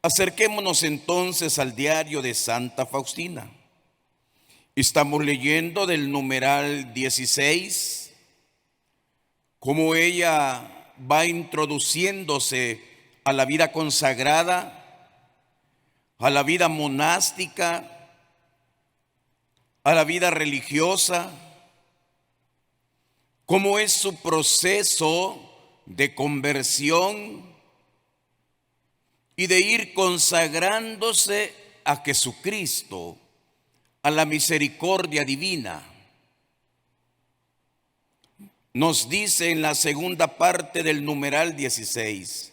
Acerquémonos entonces al diario de Santa Faustina. Estamos leyendo del numeral 16, cómo ella va introduciéndose a la vida consagrada, a la vida monástica, a la vida religiosa, cómo es su proceso de conversión y de ir consagrándose a Jesucristo, a la misericordia divina. Nos dice en la segunda parte del numeral 16,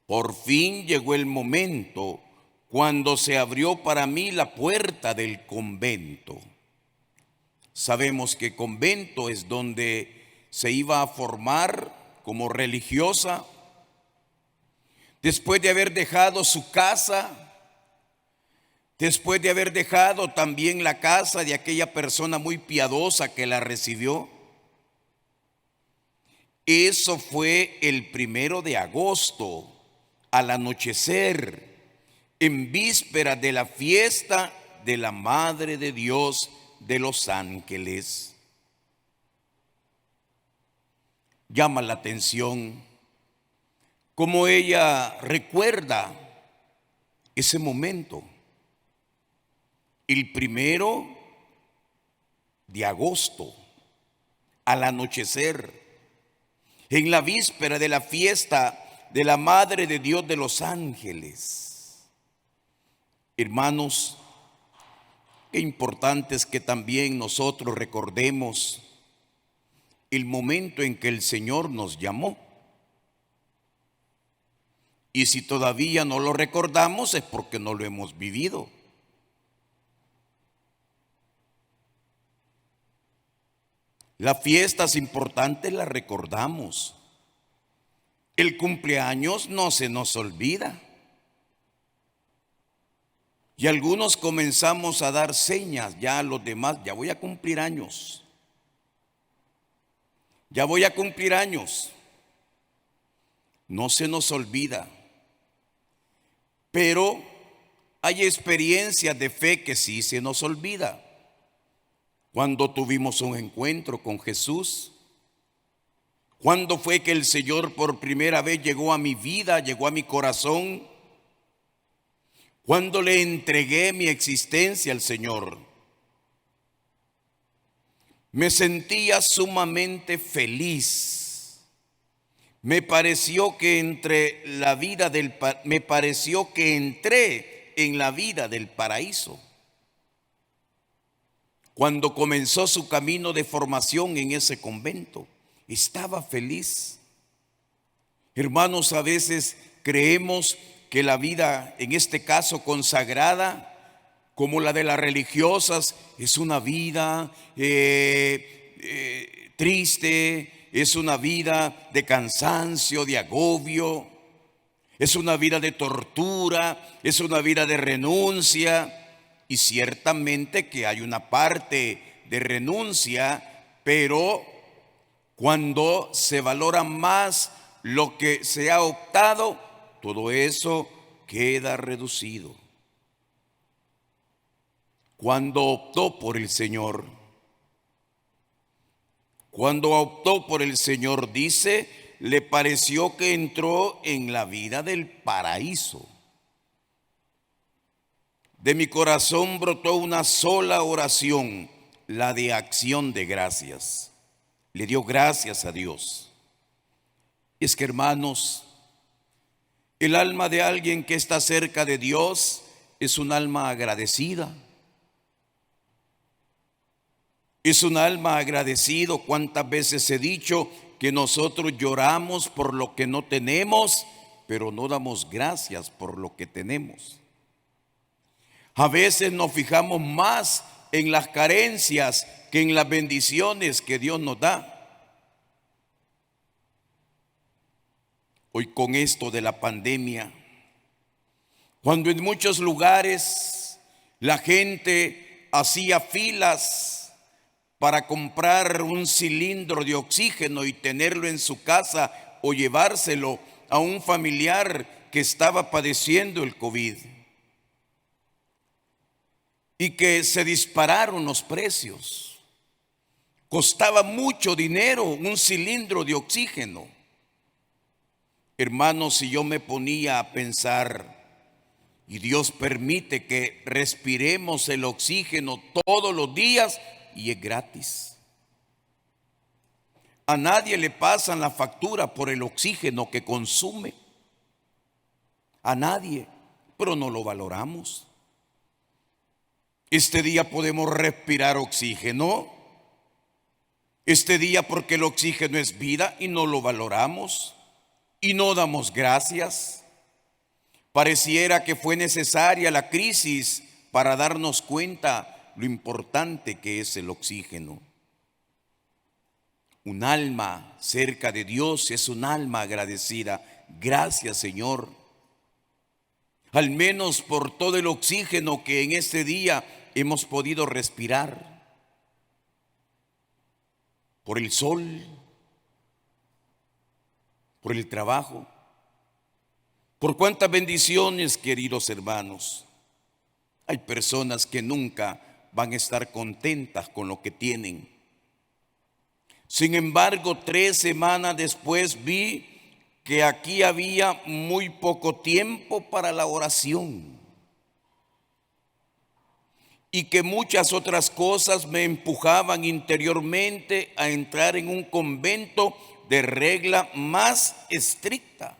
por fin llegó el momento cuando se abrió para mí la puerta del convento. Sabemos que convento es donde se iba a formar como religiosa, después de haber dejado su casa, después de haber dejado también la casa de aquella persona muy piadosa que la recibió. Eso fue el 1 de agosto, al anochecer, en víspera de la fiesta de la Madre de Dios de los Ángeles. Llama la atención cómo ella recuerda ese momento, el 1 de agosto, al anochecer, en la víspera de la fiesta de la Madre de Dios de los Ángeles. Hermanos, qué importante es que también nosotros recordemos el momento en que el Señor nos llamó. Y si todavía no lo recordamos es porque no lo hemos vivido. Las fiestas importantes las recordamos. El cumpleaños no se nos olvida. Y algunos comenzamos a dar señas ya a los demás, ya voy a cumplir años. Ya voy a cumplir años. No se nos olvida. Pero hay experiencias de fe que sí se nos olvida. Cuando tuvimos un encuentro con Jesús, cuando fue que el Señor por primera vez llegó a mi vida, llegó a mi corazón, cuando le entregué mi existencia al Señor. Me sentía sumamente feliz. Me pareció que entré en la vida del paraíso. Cuando comenzó su camino de formación en ese convento, estaba feliz. Hermanos, a veces creemos que la vida, en este caso consagrada, como la de las religiosas, es una vida triste, es una vida de cansancio, de agobio, es una vida de tortura, es una vida de renuncia. Y ciertamente que hay una parte de renuncia, pero cuando se valora más lo que se ha optado, todo eso queda reducido. Cuando optó por el Señor, dice, le pareció que entró en la vida del paraíso. De mi corazón brotó una sola oración, la de acción de gracias. Le dio gracias a Dios. Es que, hermanos, el alma de alguien que está cerca de Dios es un alma agradecida. Es un alma agradecido. ¿Cuántas veces he dicho que nosotros lloramos por lo que no tenemos, pero no damos gracias por lo que tenemos? A veces nos fijamos más en las carencias que en las bendiciones que Dios nos da. Hoy con esto de la pandemia, cuando en muchos lugares la gente hacía filas para comprar un cilindro de oxígeno y tenerlo en su casa o llevárselo a un familiar que estaba padeciendo el COVID y que se dispararon los precios. Costaba mucho dinero un cilindro de oxígeno. Hermanos, si yo me ponía a pensar, y Dios permite que respiremos el oxígeno todos los días y es gratis. A nadie le pasan la factura por el oxígeno que consume. A nadie, pero no lo valoramos. Este día podemos respirar oxígeno. Este día porque el oxígeno es vida y no lo valoramos y no damos gracias. Pareciera que fue necesaria la crisis para darnos cuenta lo importante que es el oxígeno. Un alma cerca de Dios es un alma agradecida. Gracias, Señor. Al menos por todo el oxígeno que en este día hemos podido respirar. Por el sol, por el trabajo. Por cuántas bendiciones, queridos hermanos. Hay personas que nunca van a estar contentas con lo que tienen. Sin embargo, 3 semanas después vi que aquí había muy poco tiempo para la oración y que muchas otras cosas me empujaban interiormente a entrar en un convento de regla más estricta.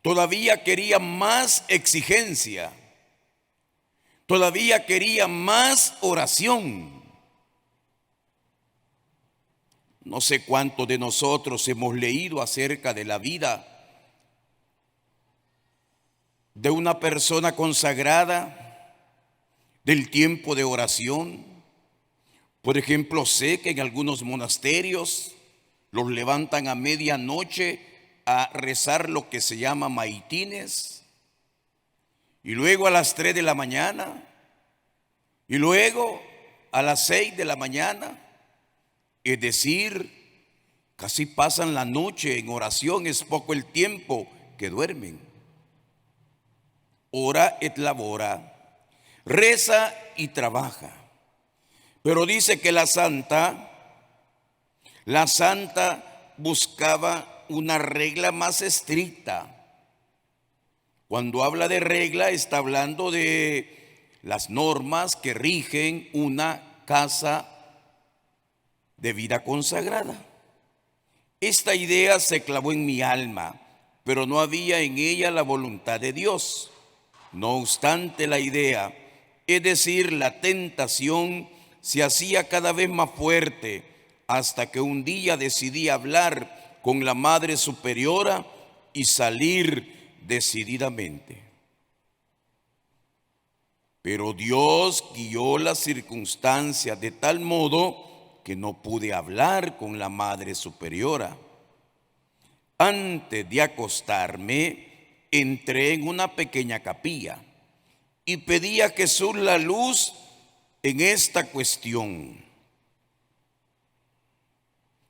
Todavía quería más exigencia, todavía quería más oración. No sé cuántos de nosotros hemos leído acerca de la vida de una persona consagrada, del tiempo de oración. Por ejemplo, sé que en algunos monasterios los levantan a medianoche a rezar lo que se llama maitines, y luego a las 3 de la mañana, y luego a las 6 de la mañana. Es decir, casi pasan la noche en oración, es poco el tiempo que duermen. Ora et labora, reza y trabaja. Pero dice que la santa buscaba una regla más estricta. Cuando habla de regla, está hablando de las normas que rigen una casa de vida consagrada. Esta idea se clavó en mi alma, pero no había en ella la voluntad de Dios. No obstante, la idea, es decir, la tentación, se hacía cada vez más fuerte, hasta que un día decidí hablar con la Madre Superiora y salir decididamente. Pero Dios guió las circunstancias de tal modo que no pude hablar con la Madre Superiora. Antes de acostarme, entré en una pequeña capilla y pedí a Jesús la luz en esta cuestión.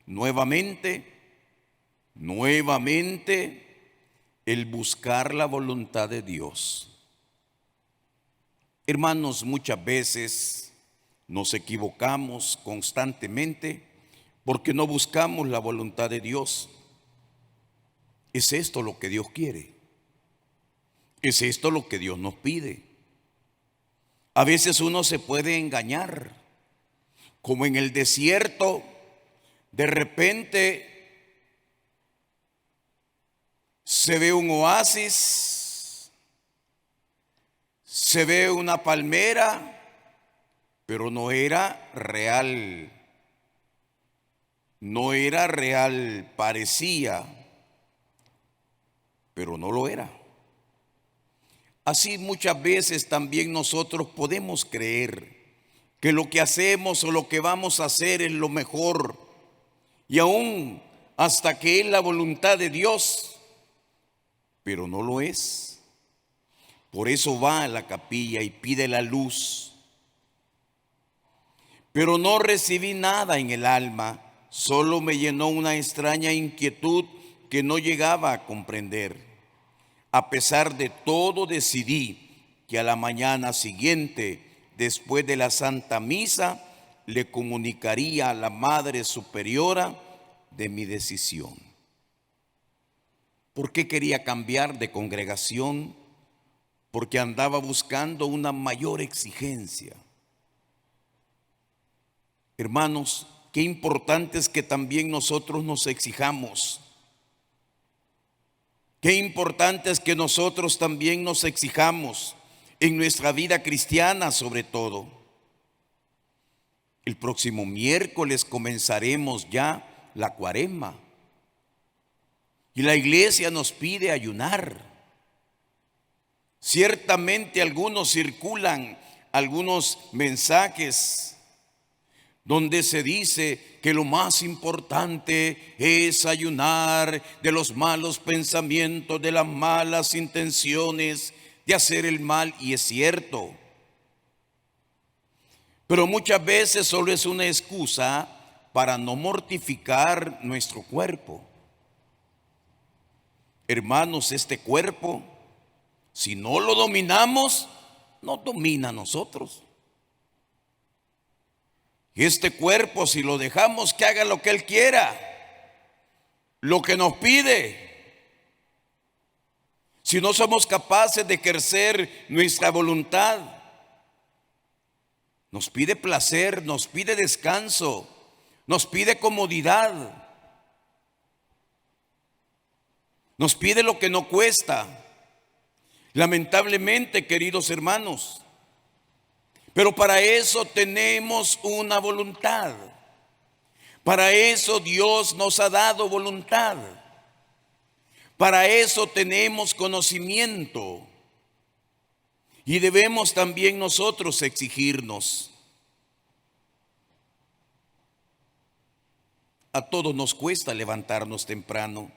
Nuevamente, el buscar la voluntad de Dios. Hermanos, muchas veces nos equivocamos constantemente porque no buscamos la voluntad de Dios. ¿Es esto lo que Dios quiere? ¿Es esto lo que Dios nos pide? A veces uno se puede engañar, como en el desierto, de repente se ve un oasis, se ve una palmera, pero no era real, parecía, pero no lo era. Así muchas veces también nosotros podemos creer que lo que hacemos o lo que vamos a hacer es lo mejor, y aún hasta que es la voluntad de Dios, pero no lo es. Por eso va a la capilla y pide la luz. Pero no recibí nada en el alma, solo me llenó una extraña inquietud que no llegaba a comprender. A pesar de todo, decidí que a la mañana siguiente, después de la Santa Misa, le comunicaría a la Madre Superiora de mi decisión. ¿Por qué quería cambiar de congregación? Porque andaba buscando una mayor exigencia. Hermanos, qué importante es que también nosotros nos exijamos. Qué importante es que nosotros también nos exijamos en nuestra vida cristiana, sobre todo. El próximo miércoles comenzaremos ya la Cuaresma y la iglesia nos pide ayunar. Ciertamente algunos circulan algunos mensajes donde se dice que lo más importante es ayunar de los malos pensamientos, de las malas intenciones, de hacer el mal, y es cierto. Pero muchas veces solo es una excusa para no mortificar nuestro cuerpo. Hermanos, este cuerpo, si no lo dominamos, nos domina a nosotros. Y este cuerpo, si lo dejamos que haga lo que él quiera, lo que nos pide, si no somos capaces de ejercer nuestra voluntad, nos pide placer, nos pide descanso, nos pide comodidad, nos pide lo que no cuesta. Lamentablemente, queridos hermanos, pero para eso tenemos una voluntad. Para eso Dios nos ha dado voluntad. Para eso tenemos conocimiento. Y debemos también nosotros exigirnos. A todos nos cuesta levantarnos temprano.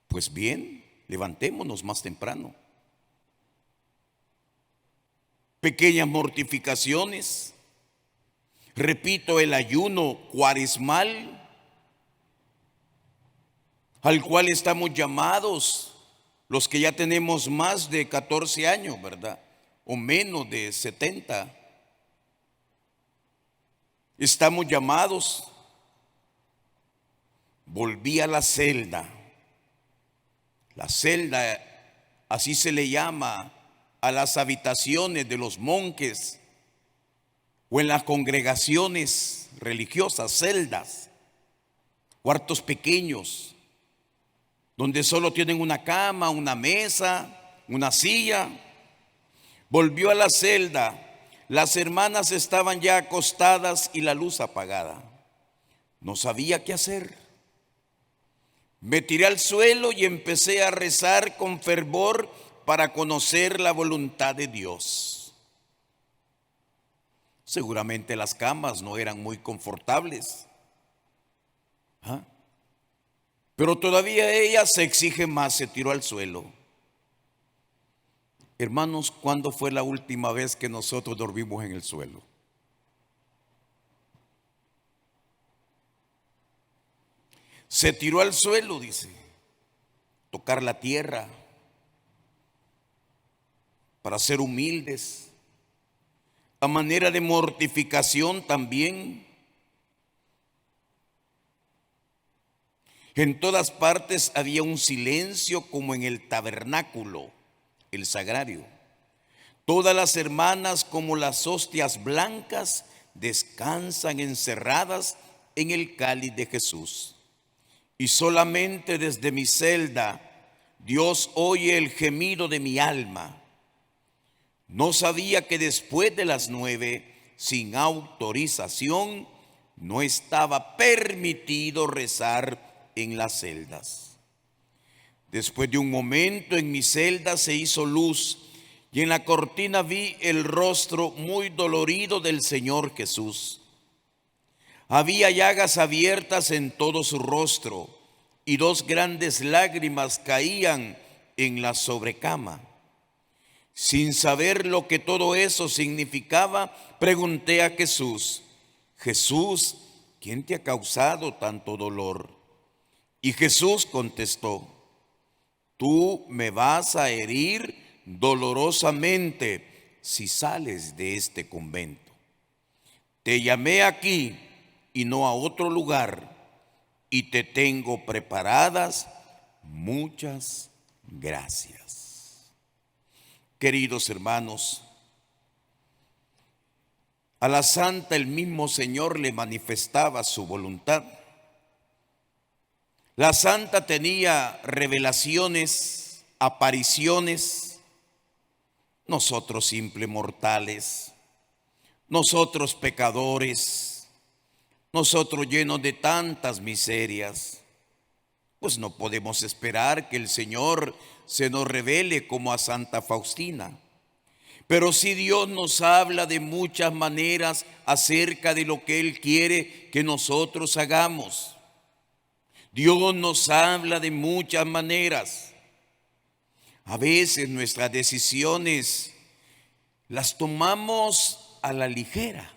Pues bien, levantémonos más temprano. Pequeñas mortificaciones. Repito, el ayuno cuaresmal al cual estamos llamados los que ya tenemos más de 14 años, ¿verdad? O menos de 70. Estamos llamados. Volví a la celda. La celda, así se le llama a las habitaciones de los monjes o en las congregaciones religiosas, celdas, cuartos pequeños, donde solo tienen una cama, una mesa, una silla. Volvió a la celda. Las hermanas estaban ya acostadas y la luz apagada. No sabía qué hacer. Me tiré al suelo y empecé a rezar con fervor para conocer la voluntad de Dios. Seguramente las camas no eran muy confortables. Pero todavía ella se exige más, se tiró al suelo. Hermanos, ¿cuándo fue la última vez que nosotros dormimos en el suelo? Se tiró al suelo, dice, tocar la tierra, para ser humildes, a manera de mortificación también. En todas partes había un silencio como en el tabernáculo, el sagrario. Todas las hermanas, como las hostias blancas, descansan encerradas en el cáliz de Jesús. Y solamente desde mi celda Dios oye el gemido de mi alma. No sabía que después de las 9, sin autorización, no estaba permitido rezar en las celdas. Después de un momento en mi celda se hizo luz y en la cortina vi el rostro muy dolorido del Señor Jesús. Había llagas abiertas en todo su rostro y 2 grandes lágrimas caían en la sobrecama. Sin saber lo que todo eso significaba, pregunté a Jesús: Jesús, ¿quién te ha causado tanto dolor? Y Jesús contestó: tú me vas a herir dolorosamente si sales de este convento. Te llamé aquí y no a otro lugar, y te tengo preparadas muchas gracias. Queridos hermanos, a la santa el mismo Señor le manifestaba su voluntad. La santa tenía revelaciones, apariciones. Nosotros simples mortales, nosotros pecadores, nosotros llenos de tantas miserias, pues no podemos esperar que el Señor se nos revele como a Santa Faustina. Pero sí Dios nos habla de muchas maneras acerca de lo que Él quiere que nosotros hagamos. Dios nos habla de muchas maneras. A veces nuestras decisiones las tomamos a la ligera.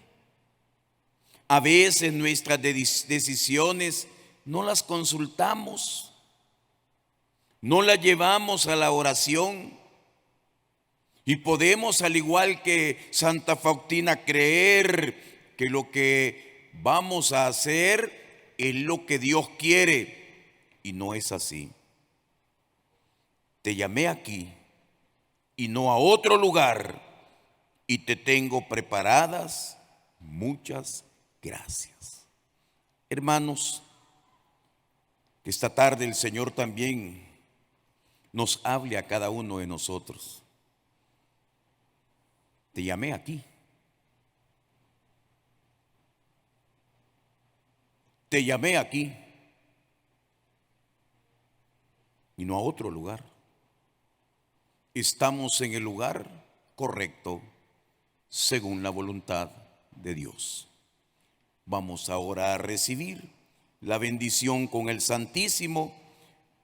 A veces nuestras decisiones no las consultamos, no las llevamos a la oración. Y podemos, al igual que Santa Faustina, creer que lo que vamos a hacer es lo que Dios quiere, y no es así. Te llamé aquí y no a otro lugar, y te tengo preparadas muchas gracias. Hermanos, que esta tarde el Señor también nos hable a cada uno de nosotros. Te llamé aquí. Te llamé aquí y no a otro lugar. Estamos en el lugar correcto según la voluntad de Dios. Vamos ahora a recibir la bendición con el Santísimo.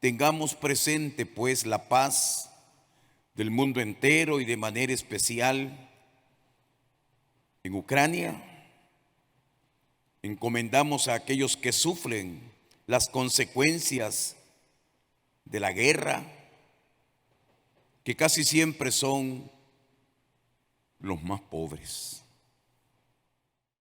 Tengamos presente pues la paz del mundo entero y de manera especial en Ucrania. Encomendamos a aquellos que sufren las consecuencias de la guerra, que casi siempre son los más pobres.